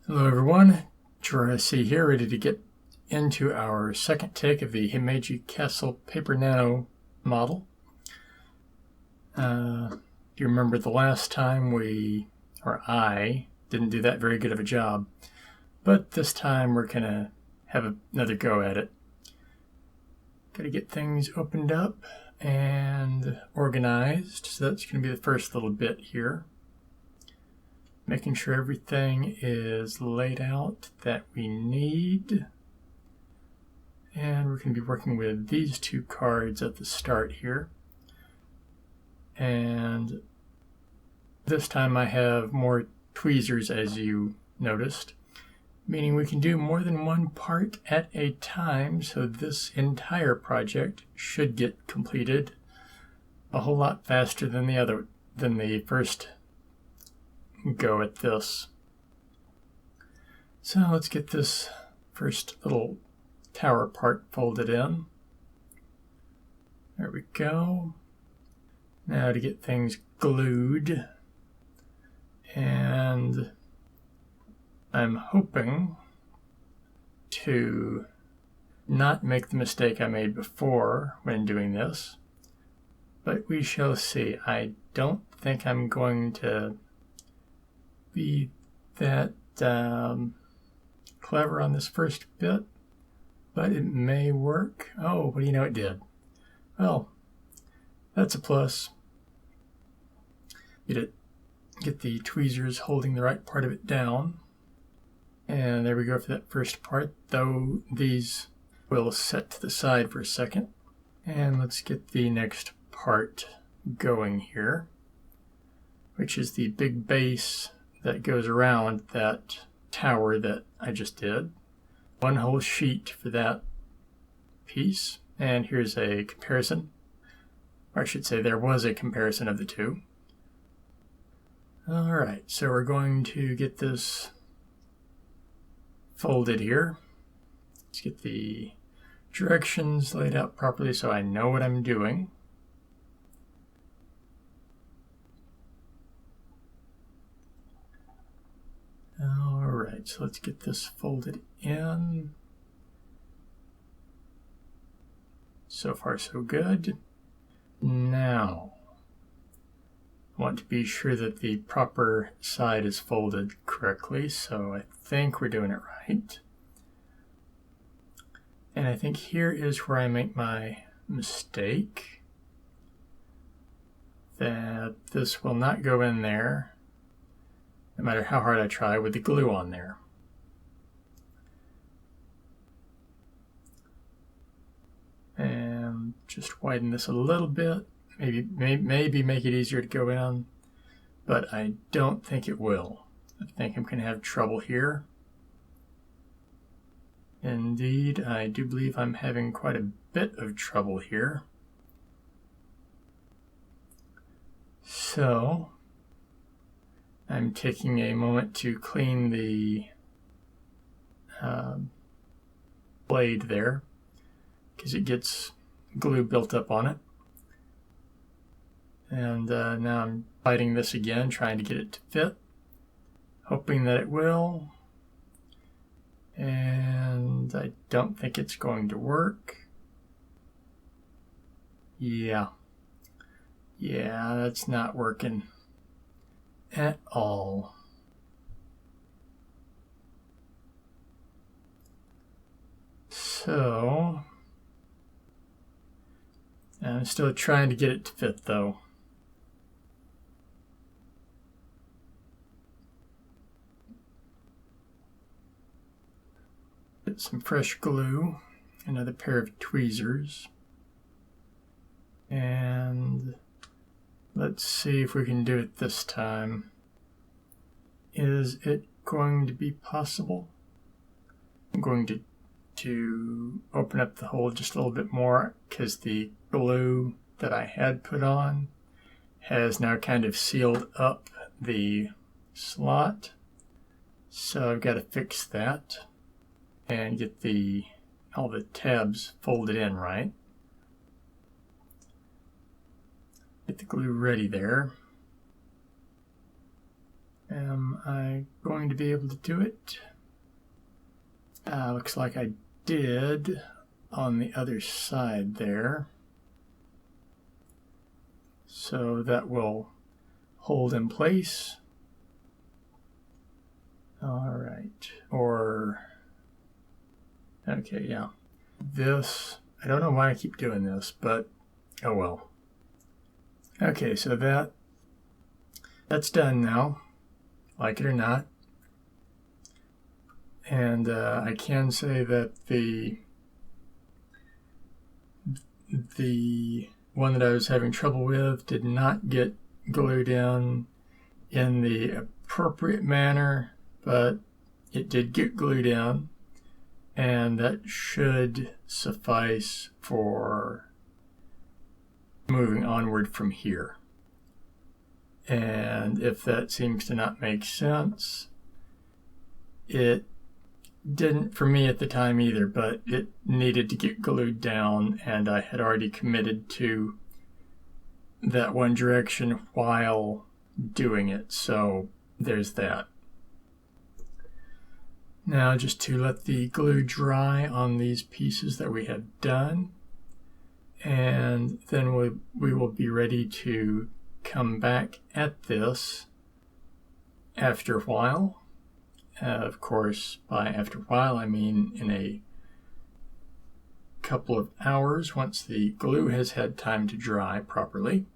Hello everyone, JoRaSe here, ready to get into our second take of the Himeji Castle Paper Nano model. Do you remember the last time I didn't do that very good of a job, but this time we're going to have another go at it. Got to get things opened up and organized, so that's going to be the first little bit here. Making sure everything is laid out that we need. And we're going to be working with these two cards at the start here. And this time I have more tweezers, as you noticed, meaning we can do more than one part at a time, so this entire project should get completed a whole lot faster than the first go at this. So let's get this first little tower part folded in. There we go. Now to get things glued, and I'm hoping to not make the mistake I made before when doing this, but we shall see. I don't think I'm going to be that clever on this first bit, but it may work. Oh, what do you know, it did. Well, that's a plus. Get the tweezers holding the right part of it down. And there we go for that first part, though these will set to the side for a second. And let's get the next part going here, which is the big base that goes around that tower that I just did. One whole sheet for that piece. And here's a comparison. Or I should say there was a comparison of the two. Alright, so we're going to get this folded here. Let's get the directions laid out properly so I know what I'm doing. Alright, so let's get this folded in. So far so good. Now, I want to be sure that the proper side is folded correctly, so I think we're doing it right. And I think here is where I make my mistake, that this will not go in there no matter how hard I try with the glue on there. And just widen this a little bit, maybe make it easier to go in, but I don't think it will. I think I'm going to have trouble here. Indeed, I do believe I'm having quite a bit of trouble here. So I'm taking a moment to clean the blade there, because it gets glue built up on it. And now I'm biting this again, trying to get it to fit, hoping that it will. And I don't think it's going to work. Yeah, that's not working at all. So I'm still trying to get it to fit though. Get some fresh glue, another pair of tweezers, and let's see if we can do it this time. Is it going to be possible? I'm going to open up the hole just a little bit more, because the glue that I had put on has now kind of sealed up the slot. So I've got to fix that and get all the tabs folded in right. Get the glue ready there. Am I going to be able to do it? Looks like I did on the other side there. So that will hold in place. All right. Or, okay, yeah. This, I don't know why I keep doing this, but oh well. Okay, so that's done now, like it or not. And I can say that the one that I was having trouble with did not get glued in the appropriate manner, but it did get glued in, and that should suffice for moving onward from here. And if that seems to not make sense, it didn't for me at the time either, but it needed to get glued down, and I had already committed to that one direction while doing it, so there's that. Now just to let the glue dry on these pieces that we have done, and then we will be ready to come back at this after a while. Of course, by after a while, I mean in a couple of hours once the glue has had time to dry properly.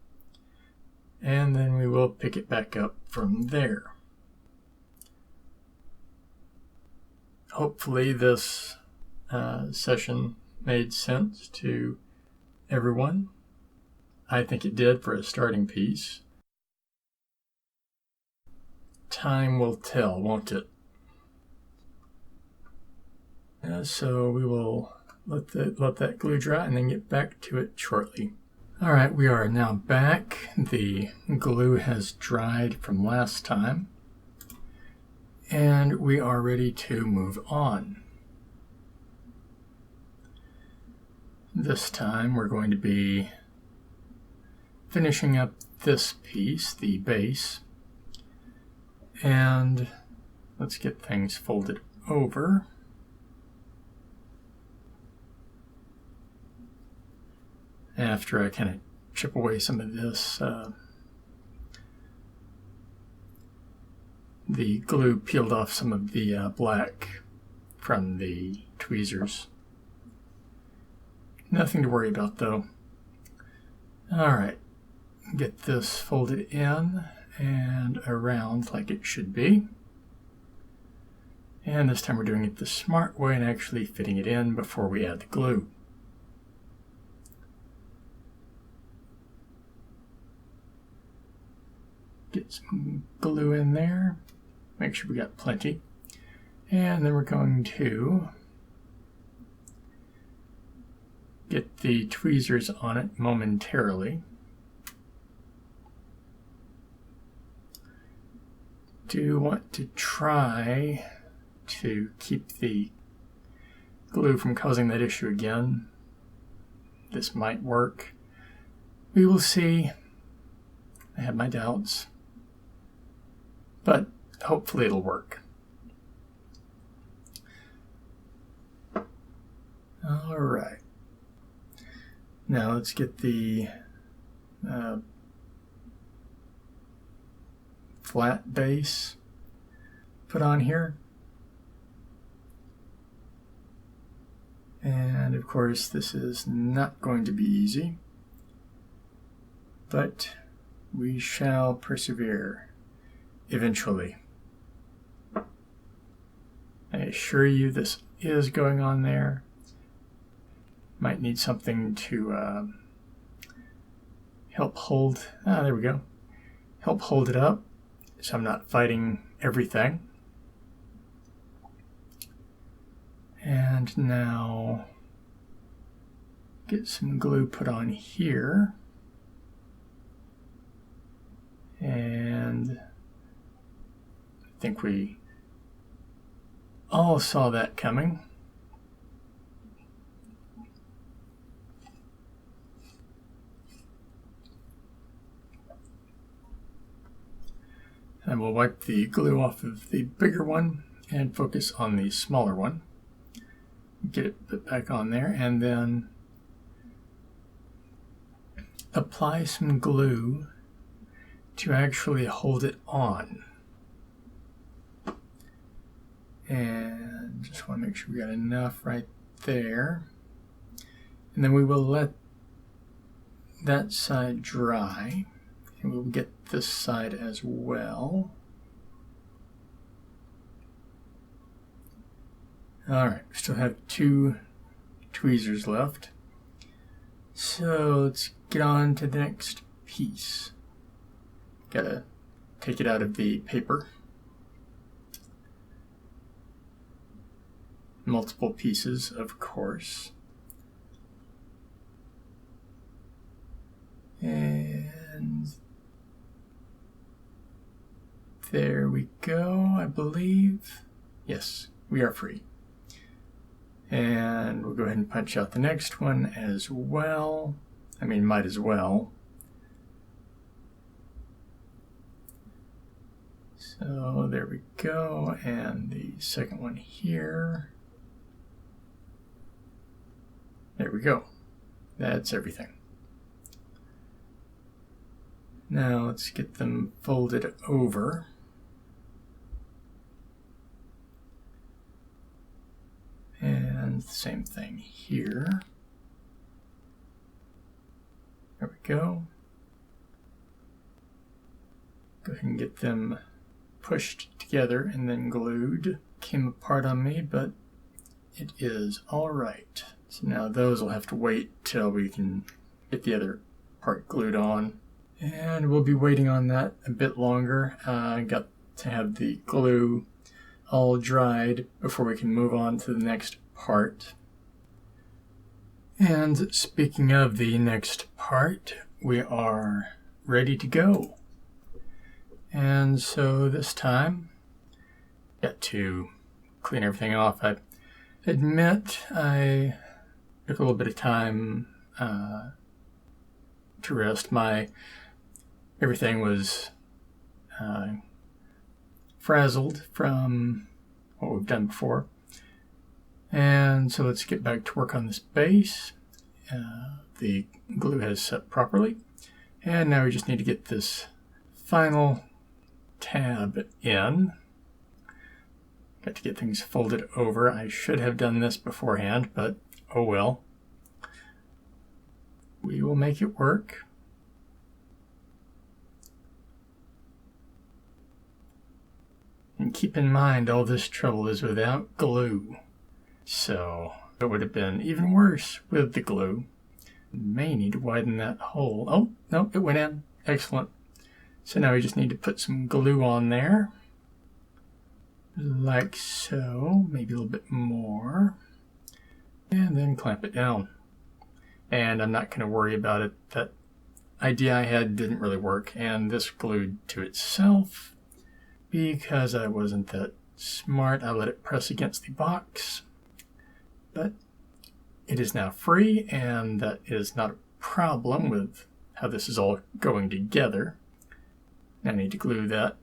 And then we will pick it back up from there. Hopefully this session made sense to everyone. I think it did for a starting piece. Time will tell, won't it? So we will let that glue dry and then get back to it shortly. All right, we are now back. The glue has dried from last time, and we are ready to move on. This time we're going to be finishing up this piece, the base, and let's get things folded over. After I kind of chip away some of this, the glue peeled off some of the black from the tweezers. Nothing to worry about though. All right, get this folded in and around like it should be. And this time we're doing it the smart way and actually fitting it in before we add the glue. Get some glue in there, make sure we got plenty, and then we're going to get the tweezers on it momentarily. Do want to try to keep the glue from causing that issue again. This might work. We will see. I have my doubts, but hopefully it'll work. All right. Now let's get the flat base put on here. And of course, this is not going to be easy, but we shall persevere eventually. I assure you this is going on there. Might need something to help hold, there we go. Help hold it up so I'm not fighting everything. And now get some glue put on here. And I think we all saw that coming. And we'll wipe the glue off of the bigger one and focus on the smaller one. Get it put back on there, and then apply some glue to actually hold it on. And just want to make sure we got enough right there. And then we will let that side dry, and we'll get this side as well. Alright, we still have 2 tweezers left. So let's get on to the next piece. Gotta take it out of the paper. Multiple pieces, of course. And there we go, I believe. Yes, we are free. And we'll go ahead and punch out the next one as well. I mean, might as well. So there we go, and the second one here. There we go. That's everything. Now let's get them folded over. And the same thing here. There we go. Go ahead and get them pushed together and then glued. Came apart on me, but it is all right. So now those will have to wait till we can get the other part glued on. And we'll be waiting on that a bit longer. I got to have the glue all dried before we can move on to the next part. And speaking of the next part, we are ready to go. And so this time, got to clean everything off. I admit I took a little bit of time to rest. Everything was frazzled from what we've done before. And so let's get back to work on this base. The glue has set properly. And now we just need to get this final tab in. Got to get things folded over. I should have done this beforehand, but oh well. We will make it work. And keep in mind, all this trouble is without glue. So it would have been even worse with the glue. May need to widen that hole. Oh, no, it went in. Excellent. So now we just need to put some glue on there. Like so. Maybe a little bit more. And then clamp it down. And I'm not going to worry about it. That idea I had didn't really work. And this glued to itself. Because I wasn't that smart, I let it press against the box. But it is now free, and that is not a problem with how this is all going together. Now I need to glue that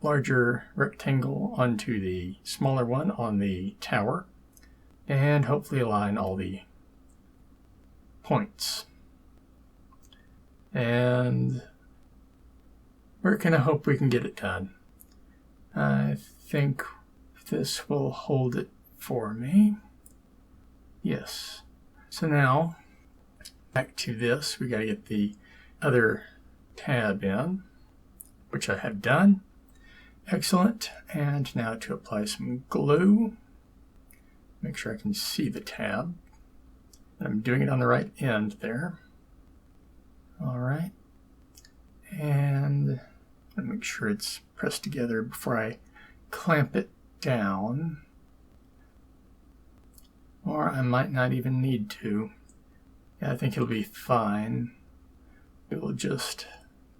larger rectangle onto the smaller one on the tower, and hopefully align all the points. And we're going to hope we can get it done. I think this will hold it for me. Yes. So now, back to this, we got to get the other tab in, which I have done. Excellent. And now to apply some glue. Make sure I can see the tab. I'm doing it on the right end there. All right. And make sure it's pressed together before I clamp it down. Or I might not even need to. Yeah, I think it'll be fine. We will just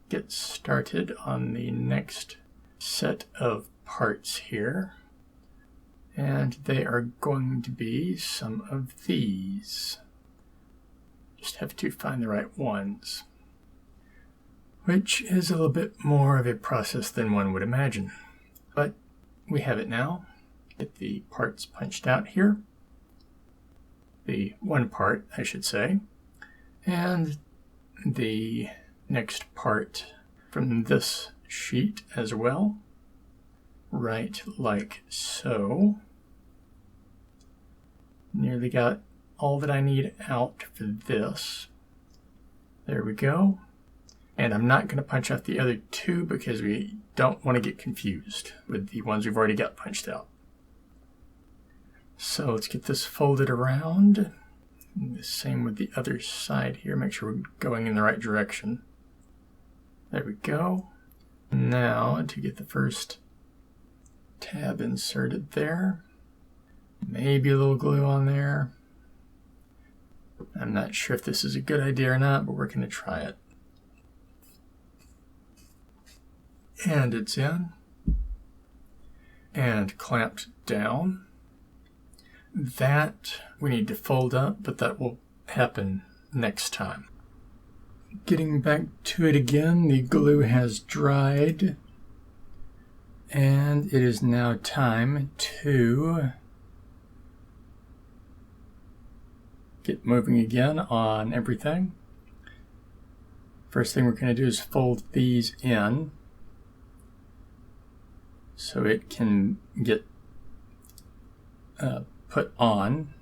get started on the next set of parts here. And they are going to be some of these. Just have to find the right ones. which is a little bit more of a process than one would imagine. But we have it now. Get the parts punched out here. The one part, I should say. And the next part from this sheet as well. Right like so. Nearly got all that I need out for this. There we go. And I'm not going to punch out the other two because we don't want to get confused with the ones we've already got punched out. So let's get this folded around. The same with the other side here. Make sure we're going in the right direction. There we go. Now to get the first tab inserted there. Maybe a little glue on there. I'm not sure if this is a good idea or not, but we're going to try it. And it's in. And clamped down. That we need to fold up, but that will happen next time. Getting back to it again, the glue has dried. And it is now time to get moving again on everything. First thing we're going to do is fold these in so it can get put on.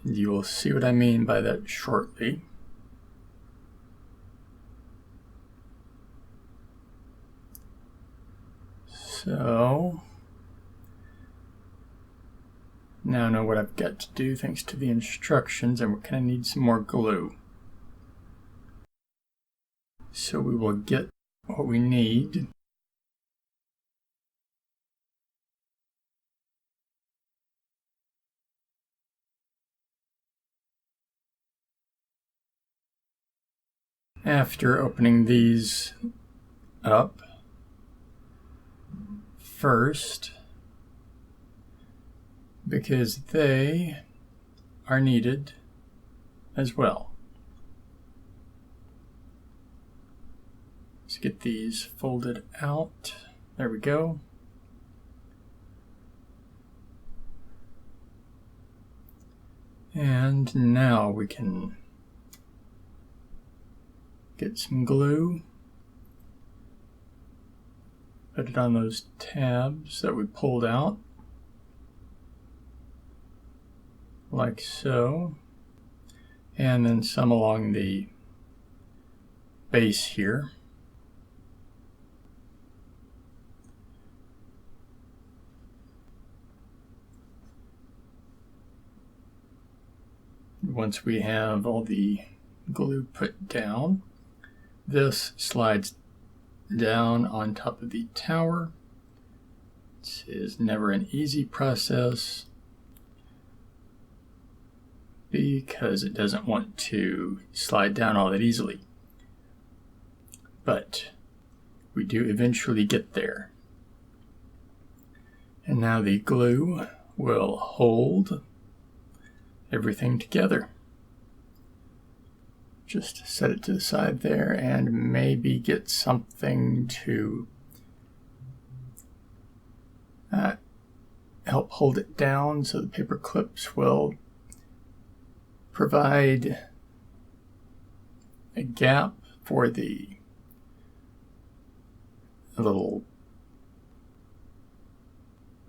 And you will see what I mean by that shortly. So now I know what I've got to do thanks to the instructions, and we're going to need some more glue. So we will get what we need. After opening these up first, because they are needed as well. Let's get these folded out. There we go. And now we can get some glue. Put it on those tabs that we pulled out. Like so. And then some along the base here. Once we have all the glue put down, this slides down on top of the tower. This is never an easy process because it doesn't want to slide down all that easily. But we do eventually get there. And now the glue will hold everything together. Just set it to the side there and maybe get something to help hold it down so the paper clips will provide a gap for the little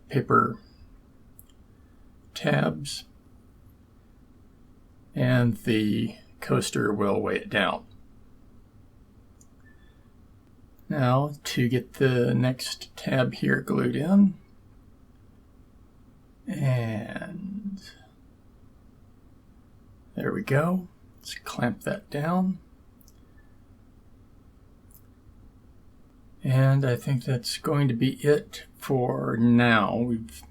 paper tabs, and the coaster will weigh it down. Now to get the next tab here glued in, and there we go. Let's clamp that down. And I think that's going to be it for now. We've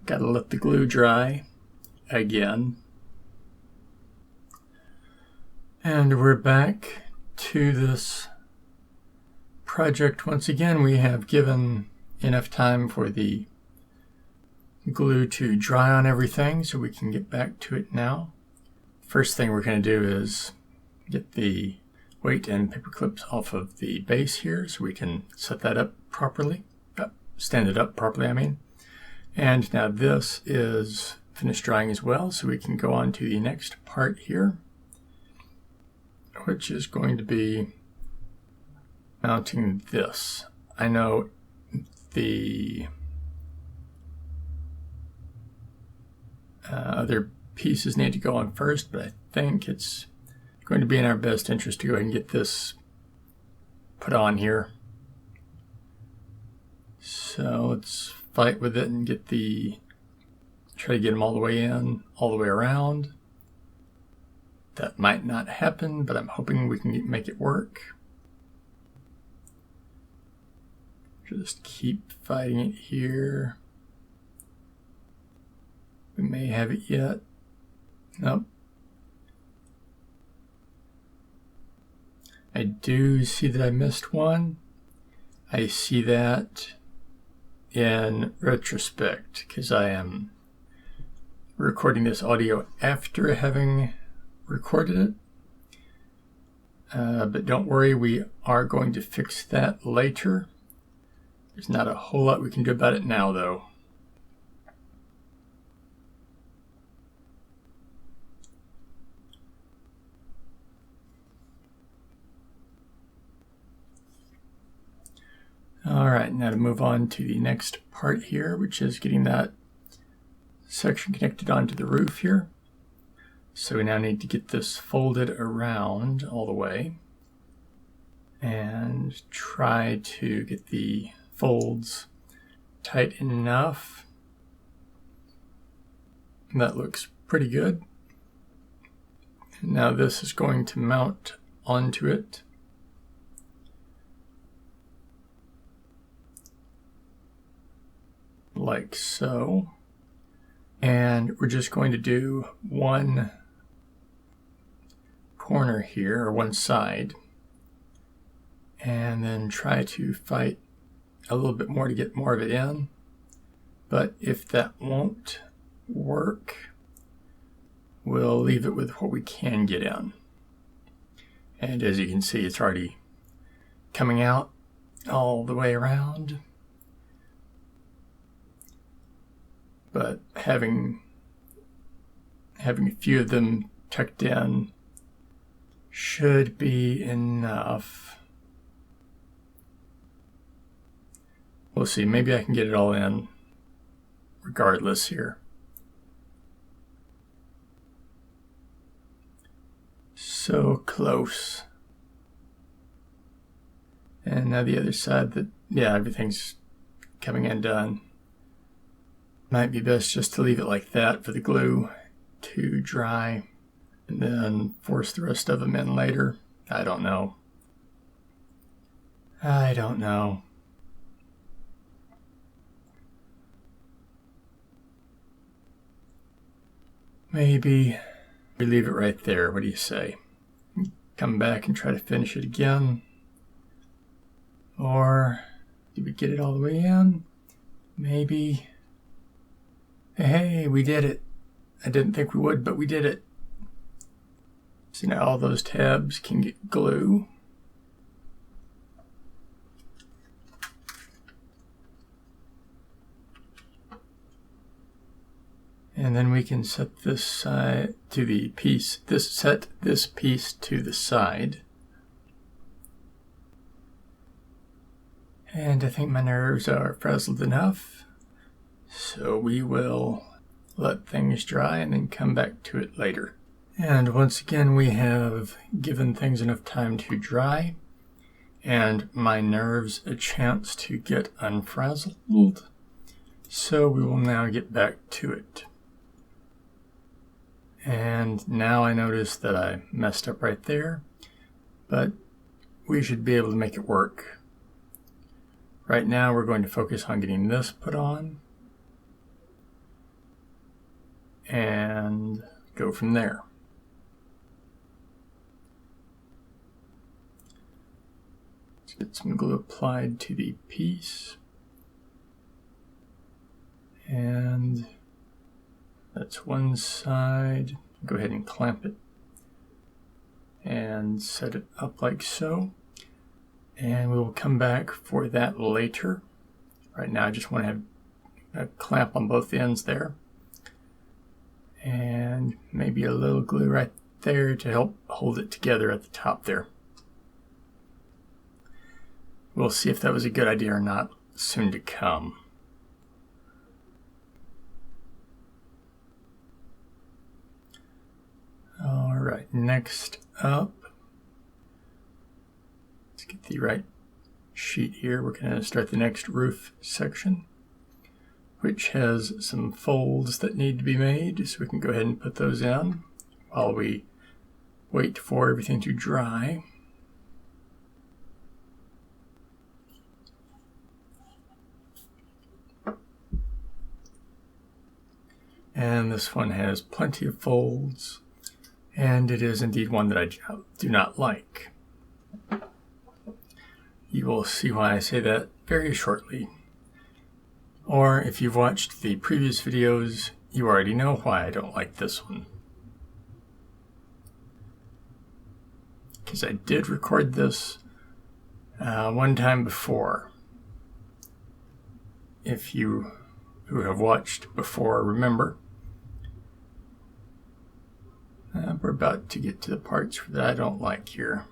got to let the glue dry again. And we're back to this project once again. We have given enough time for the glue to dry on everything, so we can get back to it now. First thing we're going to do is get the weight and paper clips off of the base here so we can set that up properly, stand it up properly, I mean. And now this is finished drying as well, so we can go on to the next part here, which is going to be mounting this. I know the other pieces need to go on first, but I think it's going to be in our best interest to go ahead and get this put on here. So let's fight with it and try to get them all the way in, all the way around. That might not happen, but I'm hoping we can make it work. Just keep fighting it here. We may have it yet. Nope. I do see that I missed one. I see that in retrospect because I am recording this audio after having recorded it. But don't worry, we are going to fix that later. There's not a whole lot we can do about it now, though. All right, now to move on to the next part here, which is getting that section connected onto the roof here. So we now need to get this folded around all the way and try to get the folds tight enough. That looks pretty good. Now this is going to mount onto it. Like so. And we're just going to do one corner here, or one side, and then try to fight a little bit more to get more of it in. But if that won't work, we'll leave it with what we can get in. And as you can see, it's already coming out all the way around. But having a few of them tucked in should be enough. We'll see, maybe I can get it all in regardless here. So close. And now the other side, yeah, everything's coming undone. Might be best just to leave it like that for the glue to dry and then force the rest of them in later. I don't know. Maybe we leave it right there. What do you say? Come back and try to finish it again. Or did we get it all the way in? Maybe. Hey, we did it. I didn't think we would, but we did it. See, now all those tabs can get glue. And then we can set this side to the piece, set this piece to the side. And I think my nerves are frazzled enough. So we will let things dry and then come back to it later. And once again, we have given things enough time to dry and my nerves a chance to get unfrazzled. So we will now get back to it. And now I notice that I messed up right there, but we should be able to make it work. Right now we're going to focus on getting this put on and go from there. Let's get some glue applied to the piece. And that's one side. Go ahead and clamp it and set it up like so. And we will come back for that later. Right now I just want to have a clamp on both ends there. And maybe a little glue right there to help hold it together at the top there. We'll see if that was a good idea or not soon to come. All right, next up, let's get the right sheet here. We're going to start the next roof section, which has some folds that need to be made, so we can go ahead and put those in while we wait for everything to dry. And this one has plenty of folds, and it is indeed one that I do not like. You will see why I say that very shortly. Or if you've watched the previous videos, you already know why I don't like this one. Because I did record this one time before. If you who have watched before remember. We're about to get to the parts that I don't like here.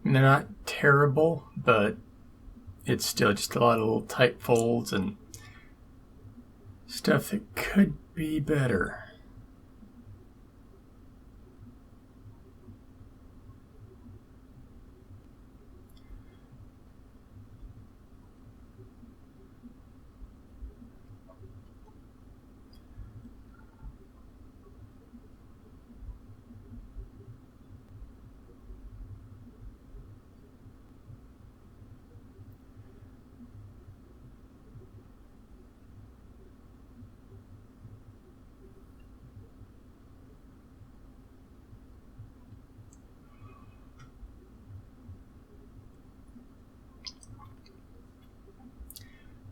And they're not terrible, but it's still just a lot of little tight folds and stuff that could be better.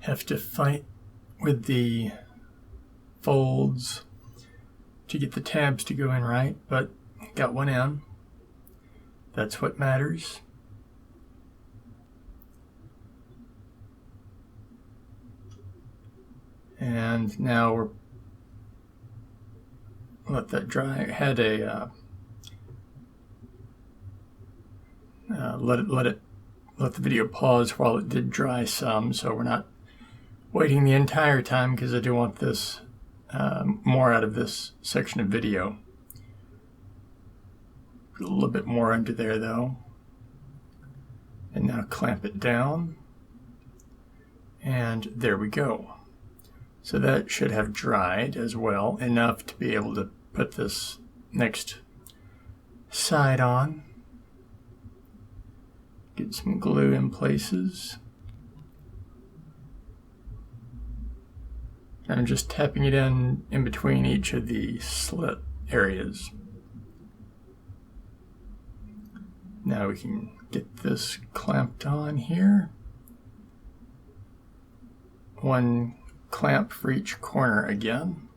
Have to fight with the folds to get the tabs to go in right, but got one in. That's what matters. And now we're let that dry. I had a let the video pause while it did dry some, so we're not waiting the entire time because I do want this more out of this section of video. Put a little bit more under there though. And now clamp it down. And there we go. So that should have dried as well, enough to be able to put this next side on. Get some glue in places. I'm just tapping it in between each of the slit areas. Now we can get this clamped on here. One clamp for each corner again.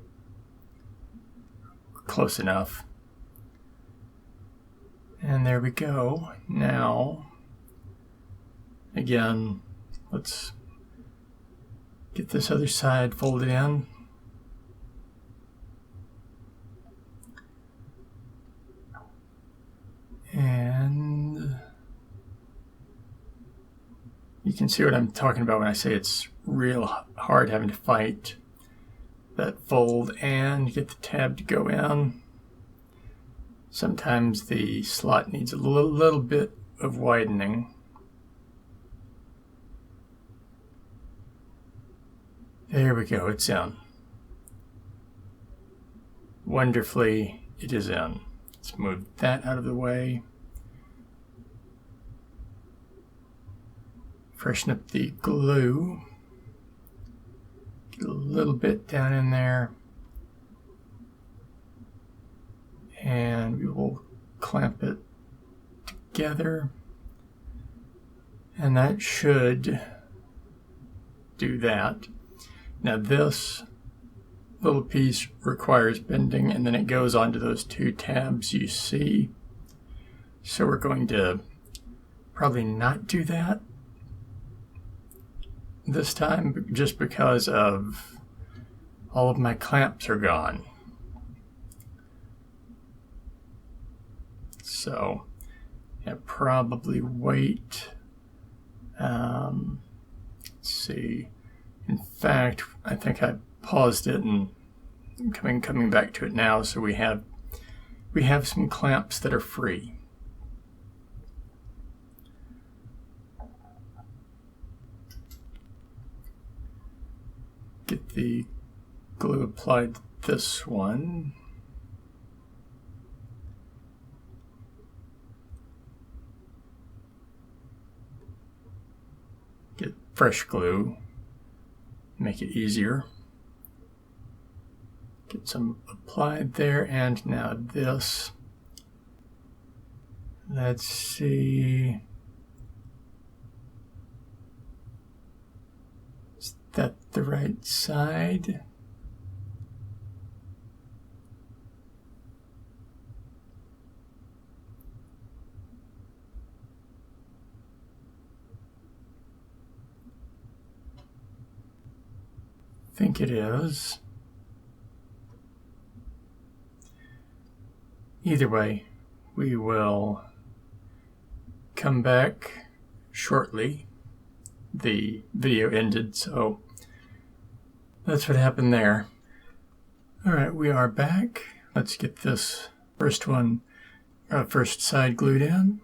Close enough. And there we go. Now, again, let's get this other side folded in. And you can see what I'm talking about when I say it's real hard having to fight that fold and get the tab to go in. Sometimes the slot needs a little bit of widening. There we go, it's in. Wonderfully, it is in. Let's move that out of the way. Freshen up the glue. Get a little bit down in there. And we will clamp it together. And that should do that. Now this little piece requires bending, and then it goes onto those two tabs you see. So we're going to probably not do that this time, just because of all of my clamps are gone. So yeah, probably wait. Let's see. In fact, I think I paused it and coming back to it now. So we have some clamps that are free. Get the glue applied to this one. Get fresh glue, make it easier. Get some applied there, and now this. Let's see. Is that the right side? I think it is. Either way, we will come back shortly. The video ended, so that's what happened there. All right, we are back. Let's get this first side glued in,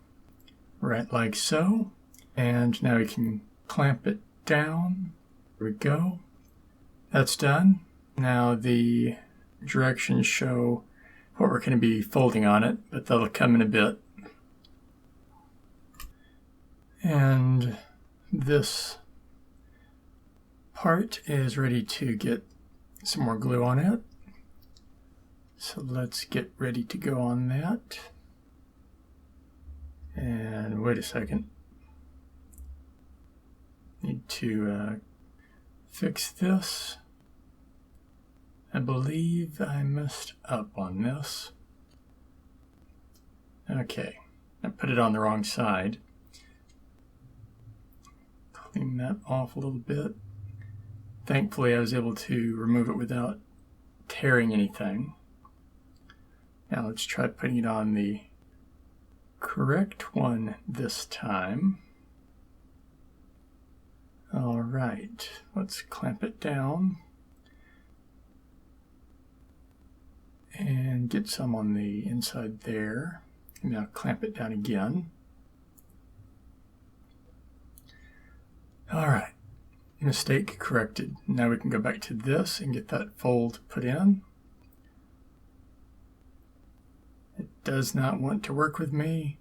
right like so. And now we can clamp it down. There we go. That's done. Now the directions show what we're going to be folding on it, but that'll come in a bit. And this part is ready to get some more glue on it. So let's get ready to go on that. And wait a second. Need to fix this. I believe I messed up on this. Okay, I put it on the wrong side. Clean that off a little bit. Thankfully, I was able to remove it without tearing anything. Now let's try putting it on the correct one this time. All right, let's clamp it down and get some on the inside there. And now clamp it down again. All right, mistake corrected. Now we can go back to this and get that fold put in. It does not want to work with me,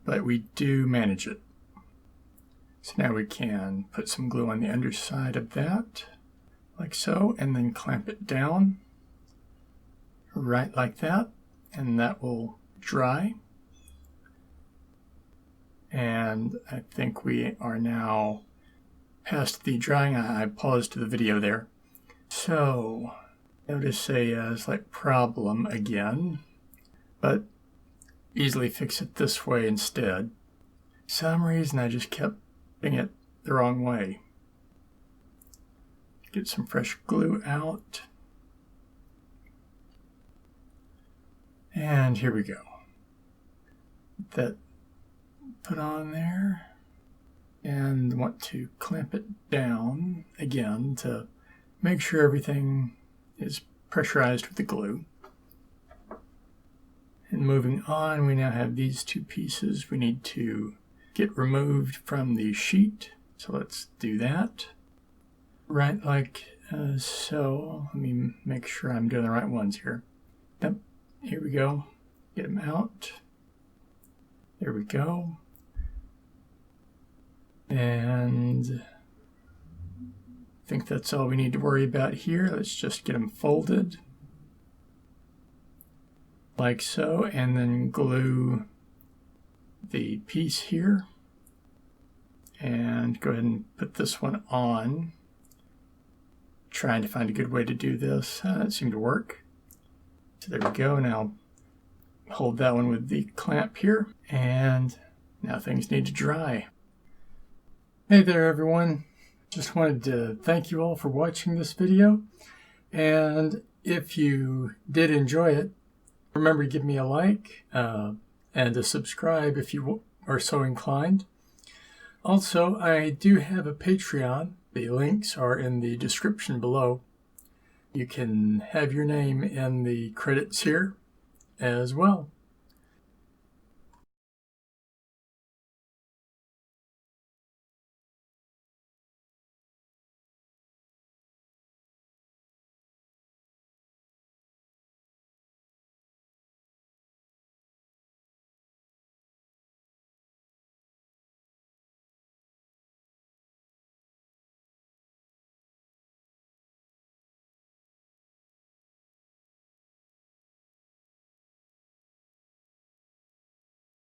but we do manage it. So now we can put some glue on the underside of that, like so, and then clamp it down, right like that, and that will dry. And I think we are now past the drying. I paused the video there. So notice a slight problem again, but easily fix it this way instead. For some reason I just kept putting it the wrong way. Get some fresh glue out. And here we go. Get that put on there. And want to clamp it down again to make sure everything is pressurized with the glue. And moving on, we now have these two pieces we need to get removed from the sheet. So let's do that. Right like so. Let me make sure I'm doing the right ones here. Yep, here we go. Get them out. There we go. And I think that's all we need to worry about here. Let's just get them folded like so, and then glue the piece here. And go ahead and put this one on. trying to find a good way to do this. It seemed to work. So there we go. Now hold that one with the clamp here, and now things need to dry. Hey there everyone. Just wanted to thank you all for watching this video, and if you did enjoy it, remember to give me a like and a subscribe if you are so inclined. Also, I do have a Patreon. The links are in the description below. You can have your name in the credits here as well.